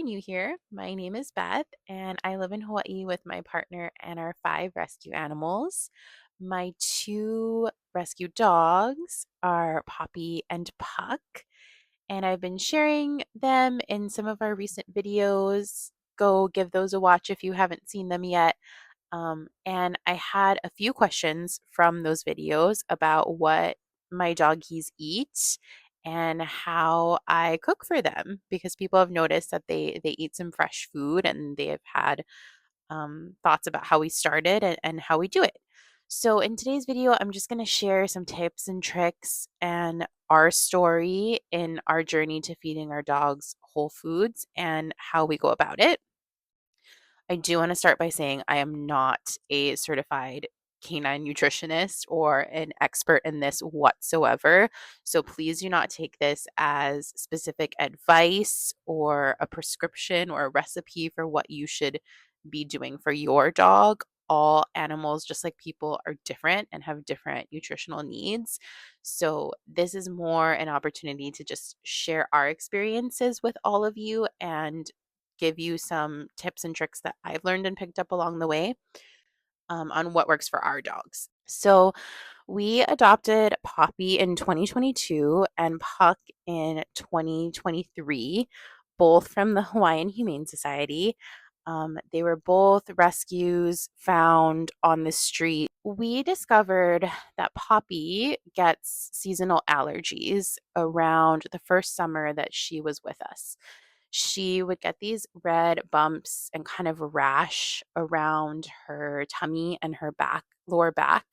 are new here, my name is Beth, and I live in Hawaii with my partner and our five rescue animals. My two rescue dogs are Poppy and Puck, and I've been sharing them in some of our recent videos. Go give those a watch if you haven't seen them yet. And I had a few questions from those videos about what my doggies eat and how I cook for them because people have noticed that they eat some fresh food and they have had thoughts about how we started and how we do it. So in today's video, I'm just going to share some tips and tricks and our story in our journey to feeding our dogs whole foods and how we go about it. I do want to start by saying I am not a certified canine nutritionist or an expert in this whatsoever. So please do not take this as specific advice or a prescription or a recipe for what you should be doing for your dog. All animals, just like people, are different and have different nutritional needs. So, this is more an opportunity to just share our experiences with all of you and give you some tips and tricks that I've learned and picked up along the way on what works for our dogs. So, we adopted Poppy in 2022 and Puck in 2023, both from the Hawaiian Humane Society. They were both rescues found on the street. We discovered that Poppy gets seasonal allergies around the first summer that she was with us. She would get these red bumps and kind of rash around her tummy and her back, lower back.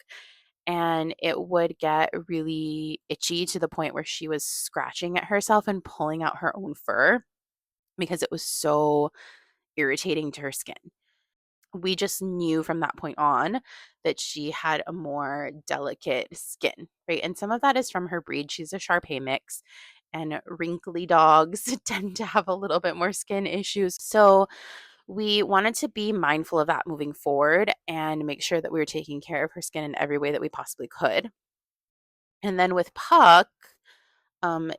And it would get really itchy to the point where she was scratching at herself and pulling out her own fur because it was so irritating to her skin. We just knew from that point on that she had a more delicate skin, right? And some of that is from her breed. She's a Shar mix, and wrinkly dogs tend to have a little bit more skin issues. So we wanted to be mindful of that moving forward and make sure that we were taking care of her skin in every way that we possibly could. And then with Puck,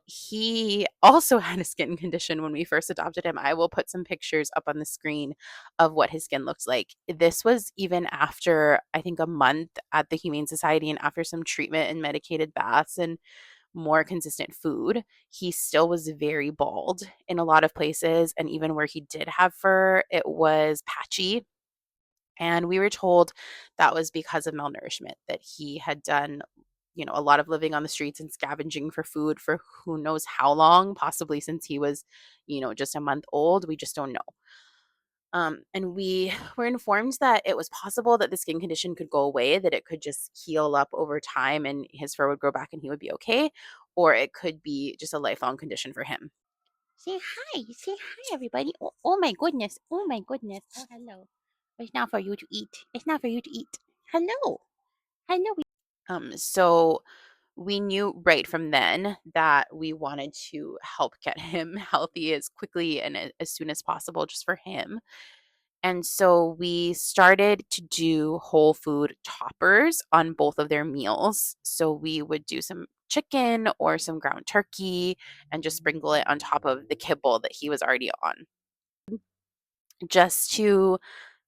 he also had a skin condition when we first adopted him. I will put some pictures up on the screen of what his skin looks like. This was even after, I think, a month at the Humane Society and after some treatment and medicated baths and more consistent food. He still was very bald in a lot of places. And even where he did have fur, it was patchy. And we were told that was because of malnourishment, that he had done a lot of living on the streets and scavenging for food for who knows how long, possibly since he was, just a month old. We just don't know. And we were informed that it was possible that the skin condition could go away, that it could just heal up over time and his fur would grow back and he would be okay, or it could be just a lifelong condition for him. Say hi, everybody. Oh my goodness. Oh my goodness. Oh, hello. It's not for you to eat. It's not for you to eat. Hello. Hello. So we knew right from then that we wanted to help get him healthy as quickly and as soon as possible just for him. And so we started to do whole food toppers on both of their meals. So we would do some chicken or some ground turkey and just sprinkle it on top of the kibble that he was already on, just to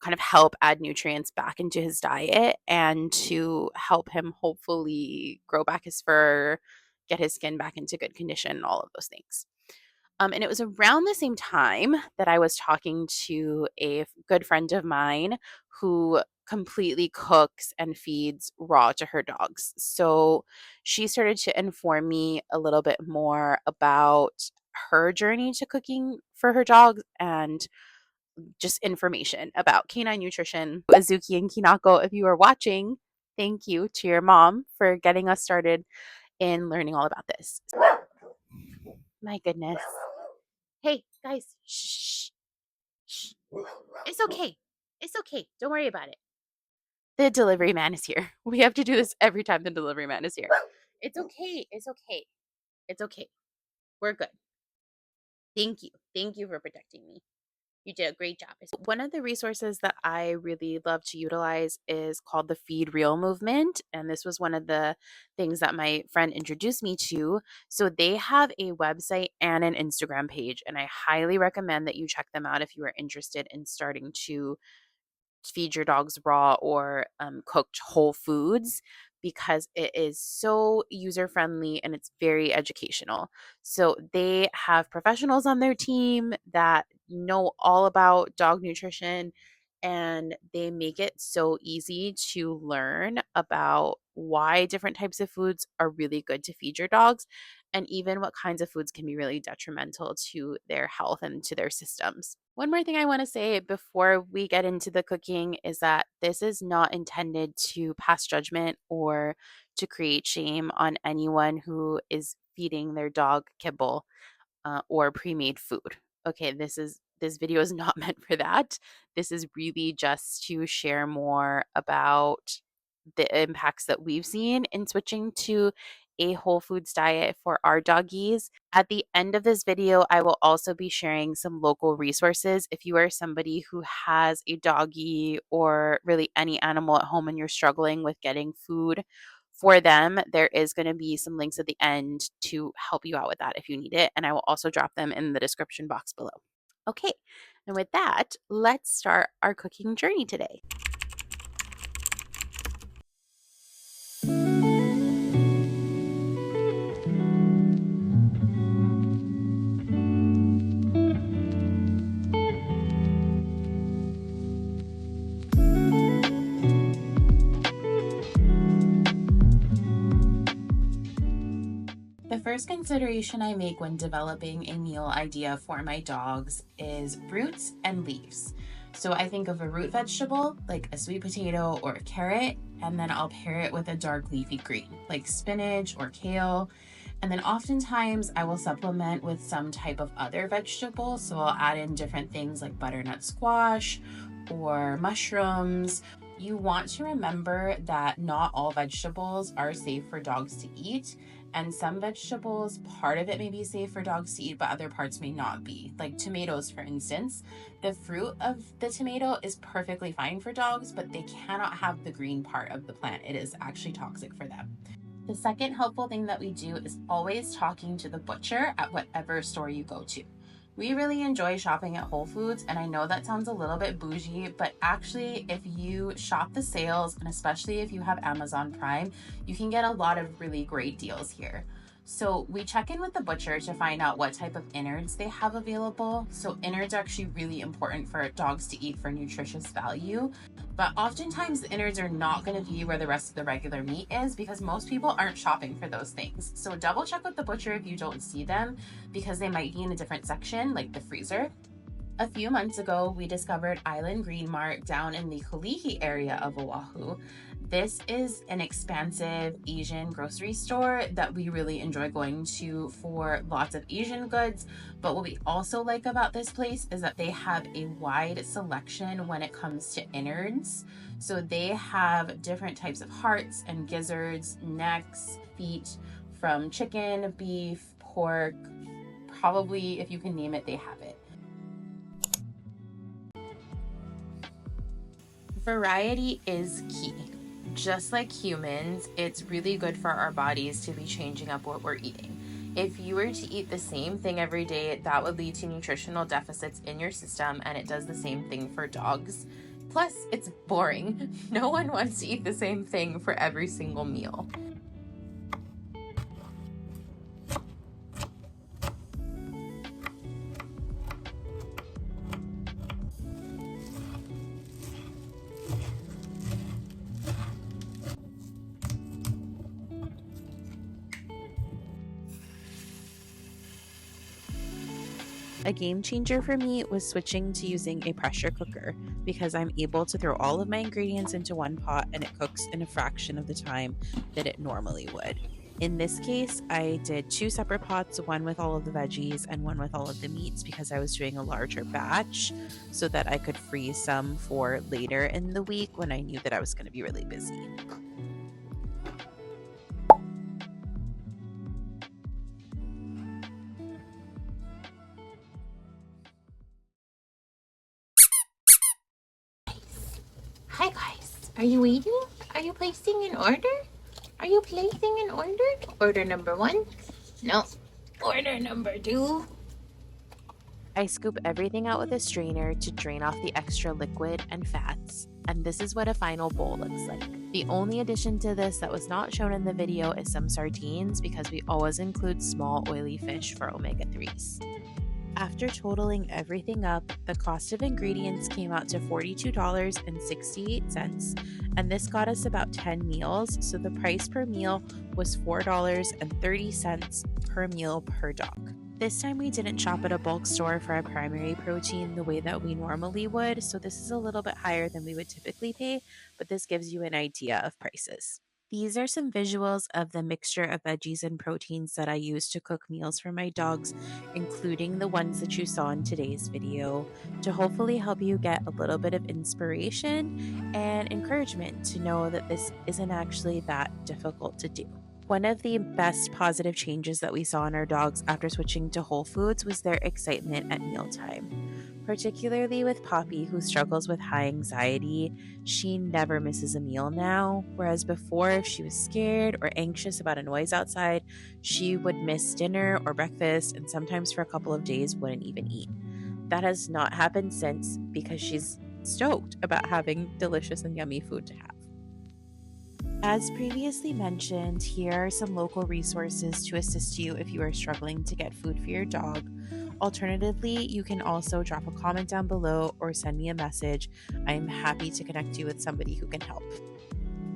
kind of help add nutrients back into his diet and to help him hopefully grow back his fur, get his skin back into good condition, all of those things. And it was around the same time that I was talking to a good friend of mine who completely cooks and feeds raw to her dogs. So she started to inform me a little bit more about her journey to cooking for her dogs and just information about canine nutrition. Azuki and Kinako, if you are watching, thank you to your mom for getting us started in learning all about this. My goodness. Hey, guys, shh, shh. It's okay. It's okay. Don't worry about it. The delivery man is here. We have to do this every time the delivery man is here. It's okay. It's okay. It's okay. We're good. Thank you. Thank you for protecting me. You did a great job. One of the resources that I really love to utilize is called the Feed Real movement. And this was one of the things that my friend introduced me to. So they have a website and an Instagram page, and I highly recommend that you check them out if you are interested in starting to feed your dogs raw or cooked whole foods, because it is so user friendly and it's very educational. So they have professionals on their team that know all about dog nutrition, and they make it so easy to learn about why different types of foods are really good to feed your dogs, and even what kinds of foods can be really detrimental to their health and to their systems. One more thing I want to say before we get into the cooking is that this is not intended to pass judgment or to create shame on anyone who is feeding their dog kibble or pre-made food. Okay, this video is not meant for that. This is really just to share more about the impacts that we've seen in switching to a whole foods diet for our doggies. At the end of this video, I will also be sharing some local resources. If you are somebody who has a doggie or really any animal at home and you're struggling with getting food for them, there is going to be some links at the end to help you out with that if you need it. And I will also drop them in the description box below. Okay, and with that, let's start our cooking journey today. The first consideration I make when developing a meal idea for my dogs is roots and leaves. So I think of a root vegetable, like a sweet potato or a carrot, and then I'll pair it with a dark leafy green, like spinach or kale. And then oftentimes I will supplement with some type of other vegetable. So I'll add in different things like butternut squash or mushrooms. You want to remember that not all vegetables are safe for dogs to eat. And some vegetables, part of it may be safe for dogs to eat, but other parts may not be. Like tomatoes, for instance. The fruit of the tomato is perfectly fine for dogs, but they cannot have the green part of the plant. It is actually toxic for them. The second helpful thing that we do is always talking to the butcher at whatever store you go to. We really enjoy shopping at Whole Foods, and I know that sounds a little bit bougie, but actually, if you shop the sales, and especially if you have Amazon Prime, you can get a lot of really great deals here. So we check in with the butcher to find out what type of innards they have available. So innards are actually really important for dogs to eat for nutritious value. But oftentimes the innards are not going to be where the rest of the regular meat is because most people aren't shopping for those things. So double check with the butcher if you don't see them because they might be in a different section like the freezer. A few months ago, we discovered Island Green Mart down in the Kalihi area of Oahu. This is an expansive Asian grocery store that we really enjoy going to for lots of Asian goods. But what we also like about this place is that they have a wide selection when it comes to innards. So they have different types of hearts and gizzards, necks, feet from chicken, beef, pork, probably if you can name it, they have it. Variety is key. Just like humans, it's really good for our bodies to be changing up what we're eating. If you were to eat the same thing every day, that would lead to nutritional deficits in your system, and it does the same thing for dogs. Plus, it's boring. No one wants to eat the same thing for every single meal. A game changer for me was switching to using a pressure cooker because I'm able to throw all of my ingredients into one pot and it cooks in a fraction of the time that it normally would. In this case, I did two separate pots, one with all of the veggies and one with all of the meats because I was doing a larger batch so that I could freeze some for later in the week when I knew that I was going to be really busy. Hi guys, are you waiting? Are you placing an order? Are you placing an order? Order number 1? No. Order number 2? I scoop everything out with a strainer to drain off the extra liquid and fats, and this is what a final bowl looks like. The only addition to this that was not shown in the video is some sardines because we always include small oily fish for omega-3s. After totaling everything up, the cost of ingredients came out to $42.68, and this got us about 10 meals, so the price per meal was $4.30 per meal per dog. This time we didn't shop at a bulk store for our primary protein the way that we normally would, so this is a little bit higher than we would typically pay, but this gives you an idea of prices. These are some visuals of the mixture of veggies and proteins that I use to cook meals for my dogs, including the ones that you saw in today's video, to hopefully help you get a little bit of inspiration and encouragement to know that this isn't actually that difficult to do. One of the best positive changes that we saw in our dogs after switching to whole foods was their excitement at mealtime. Particularly with Poppy, who struggles with high anxiety, she never misses a meal now, whereas before, if she was scared or anxious about a noise outside, she would miss dinner or breakfast and sometimes for a couple of days wouldn't even eat. That has not happened since because she's stoked about having delicious and yummy food to have. As previously mentioned, here are some local resources to assist you if you are struggling to get food for your dog. Alternatively, you can also drop a comment down below or send me a message. I am happy to connect you with somebody who can help.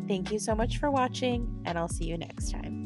Thank you so much for watching, and I'll see you next time.